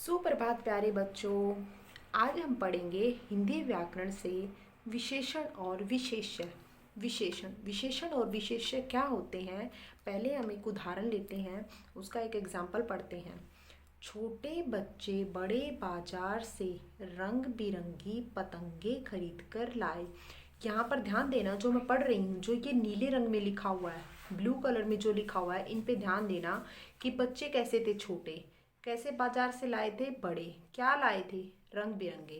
सुप्रभात प्यारे बच्चों। आज हम पढ़ेंगे हिंदी व्याकरण से विशेषण और विशेष्य। विशेषण और विशेष्य क्या होते हैं, पहले हम एक उदाहरण लेते हैं, उसका एक एग्जाम्पल पढ़ते हैं। छोटे बच्चे बड़े बाजार से रंग बिरंगी पतंगे खरीद कर लाए। यहाँ पर ध्यान देना, जो मैं पढ़ रही हूँ, जो ये नीले रंग में लिखा हुआ है, ब्लू कलर में जो लिखा हुआ है, इन पे ध्यान देना कि बच्चे कैसे थे, छोटे कैसे बाजार से लाए थे, बड़े क्या लाए थे, रंग बिरंगे।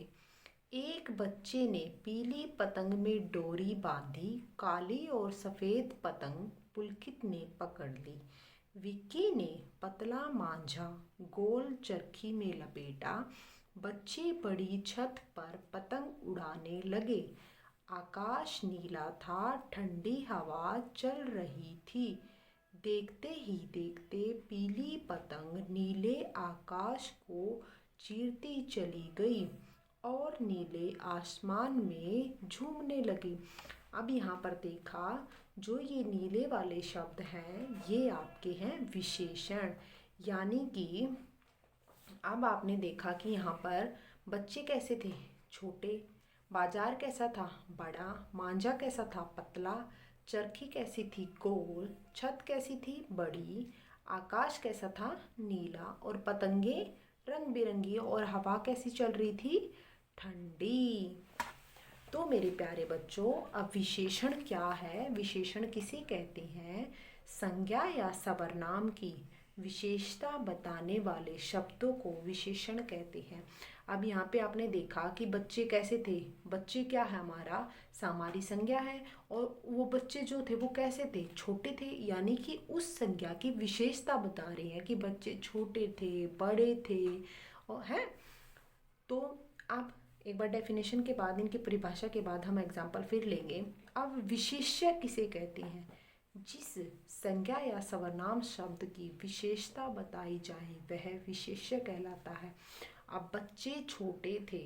एक बच्चे ने पीली पतंग में डोरी बांधी, काली और सफेद पतंग पुलकित ने पकड़ ली। विक्की ने पतला मांझा गोल चरखी में लपेटा। बच्चे बड़ी छत पर पतंग उड़ाने लगे। आकाश नीला था, ठंडी हवा चल रही थी। देखते ही देखते पीली पतंग नीले आकाश को चीरती चली गई और नीले आसमान में झूमने लगी। अब यहाँ पर देखा, जो ये नीले वाले शब्द हैं ये आपके हैं विशेषण। यानी कि अब आपने देखा कि यहाँ पर बच्चे कैसे थे, छोटे, बाजार कैसा था, बड़ा, मांझा कैसा था, पतला, चरखी कैसी थी, गोल, छत कैसी थी, बड़ी, आकाश कैसा था, नीला, और पतंगे रंग बिरंगी, और हवा कैसी चल रही थी, ठंडी। तो मेरे प्यारे बच्चों, अब विशेषण क्या है, विशेषण किसे कहते हैं, संज्ञा या सर्वनाम की विशेषता बताने वाले शब्दों को विशेषण कहते हैं। अब यहाँ पे आपने देखा कि बच्चे कैसे थे, बच्चे क्या है, हमारी संज्ञा है, और वो बच्चे जो थे वो कैसे थे, छोटे थे, यानी कि उस संज्ञा की विशेषता बता रहे हैं कि बच्चे छोटे थे, बड़े थे, और हैं। तो अब एक बार डेफिनेशन के बाद, इनकी परिभाषा के बाद हम एग्जाम्पल फिर लेंगे। अब विशेष्य किसे कहते हैं, जिस संज्ञा या सर्वनाम शब्द की विशेषता बताई जाए वह विशेष्य कहलाता है। अब बच्चे छोटे थे,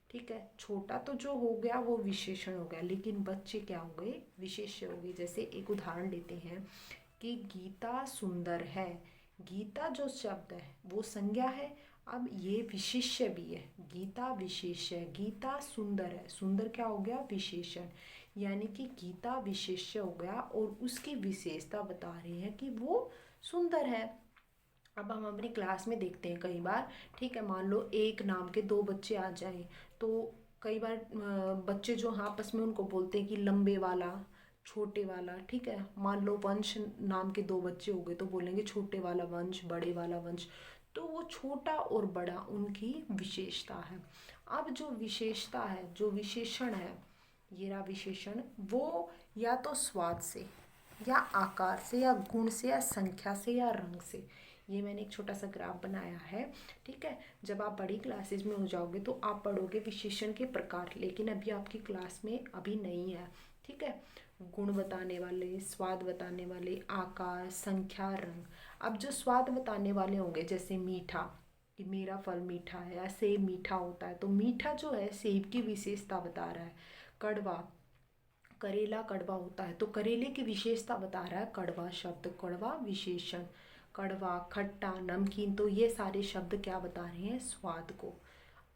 ठीक है, छोटा तो जो हो गया वो विशेषण हो गया, लेकिन बच्चे क्या हो गए, विशेष्य हो गए। जैसे एक उदाहरण लेते हैं कि गीता सुंदर है। गीता जो शब्द है वो संज्ञा है, अब ये विशेष्य भी है, गीता विशेष्य, गीता सुंदर है, सुंदर क्या हो गया, विशेषण। यानी कि गीता विशेष्य हो गया और उसकी विशेषता बता रहे हैं कि वो सुंदर है। अब हम अपनी क्लास में देखते हैं कई बार, ठीक है, मान लो एक नाम के दो बच्चे आ जाएं, तो कई बार बच्चे जो हाँ आपस में उनको बोलते हैं कि लंबे वाला, छोटे वाला, ठीक है। मान लो वंश नाम के दो बच्चे हो गए तो बोलेंगे छोटे वाला वंश, बड़े वाला वंश। तो वो छोटा और बड़ा उनकी विशेषता है। अब जो विशेषता है, जो विशेषण है, ये रहा विशेषण, वो या तो स्वाद से या आकार से या गुण से या संख्या से या रंग से। ये मैंने एक छोटा सा ग्राफ बनाया है, ठीक है। जब आप बड़ी क्लासेस में हो जाओगे तो आप पढ़ोगे विशेषण के प्रकार, लेकिन अभी आपकी क्लास में अभी नहीं है, ठीक है। गुण बताने वाले, स्वाद बताने वाले, आकार, संख्या, रंग। अब जो स्वाद बताने वाले होंगे, जैसे मीठा, कि मेरा फल मीठा है या सेब मीठा होता है, तो मीठा जो है सेब की विशेषता बता रहा है। कड़वा, करेला कड़वा होता है तो करेले की विशेषता बता रहा है कड़वा शब्द, कड़वा विशेषण। कड़वा, खट्टा, नमकीन, तो ये सारे शब्द क्या बता रहे हैं, स्वाद को।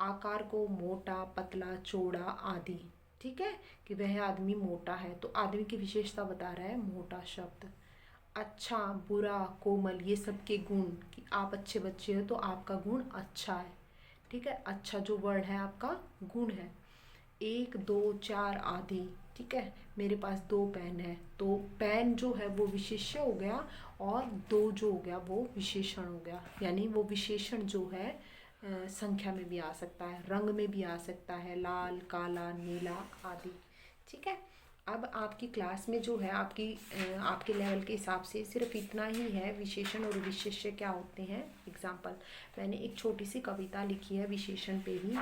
आकार को, मोटा, पतला, चौड़ा आदि, ठीक है, कि वह आदमी मोटा है तो आदमी की विशेषता बता रहा है मोटा शब्द। अच्छा, बुरा, कोमल, ये सब के गुण, कि आप अच्छे बच्चे हो तो आपका गुण अच्छा है, ठीक है। अच्छा जो वर्ड है आपका गुण है। एक, दो, चार आदि, ठीक है, मेरे पास दो पेन है तो पेन जो है वो विशेष्य हो गया, और दो जो हो गया वो विशेषण हो गया। यानी वो विशेषण जो है संख्या में भी आ सकता है, रंग में भी आ सकता है, लाल, काला, नीला आदि, ठीक है। अब आपकी क्लास में जो है आपके लेवल के हिसाब से सिर्फ इतना ही है, विशेषण और विशेष्य क्या होते हैं, एग्जाम्पल। मैंने एक छोटी सी कविता लिखी है विशेषण पे ही।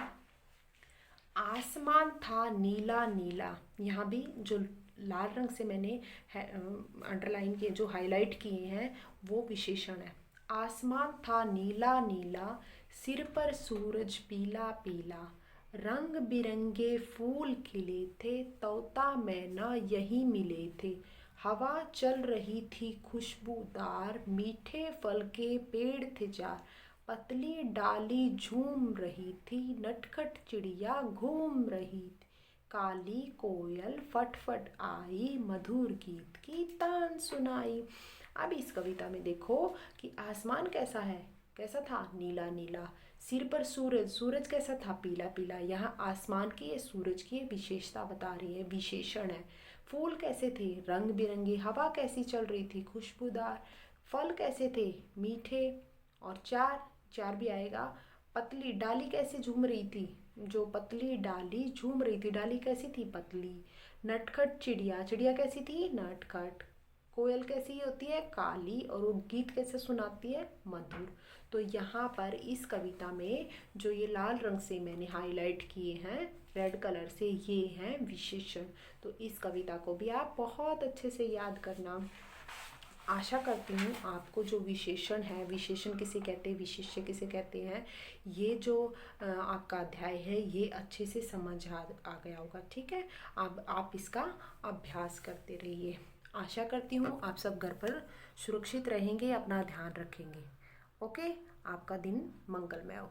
आसमान था नीला नीला, यहाँ भी जो लाल रंग से मैंने अंडरलाइन किए, जो हाईलाइट किए हैं, वो विशेषण है। आसमान था नीला नीला, सिर पर सूरज पीला पीला, रंग बिरंगे फूल खिले थे, तोता मैना यहीं मिले थे। हवा चल रही थी खुशबूदार, मीठे फल के पेड़ थे चार, पतली डाली झूम रही थी, नटखट चिड़िया घूम रही थी, काली कोयल फट फट आई, मधुर गीत की तान सुनाई। अब इस कविता में देखो कि आसमान कैसा है, कैसा था, नीला नीला। सिर पर सूरज, सूरज कैसा था, पीला पीला। यहाँ आसमान की ये सूरज की ये विशेषता बता रही है, विशेषण है। फूल कैसे थे, रंग बिरंगे। हवा कैसी चल रही थी, खुशबूदार। फल कैसे थे, मीठे। और चार, चार भी आएगा। पतली डाली कैसे झूम रही थी, जो पतली डाली झूम रही थी, डाली कैसी थी, पतली। नटखट चिड़िया, चिड़िया कैसी थी, नटखट। कोयल कैसी होती है, काली। और वो गीत कैसे सुनाती है, मधुर। तो यहाँ पर इस कविता में जो ये लाल रंग से मैंने हाईलाइट किए हैं, रेड कलर से, ये हैं विशेषण। तो इस कविता को भी आप बहुत अच्छे से याद करना। आशा करती हूँ आपको जो विशेषण है, विशेषण किसे कहते हैं, विशेष्य किसे कहते हैं, ये जो आपका अध्याय है ये अच्छे से समझ आ गया होगा। ठीक है, अब आप इसका अभ्यास करते रहिए। आशा करती हूँ आप सब घर पर सुरक्षित रहेंगे, अपना ध्यान रखेंगे। ओके, आपका दिन मंगलमय हो।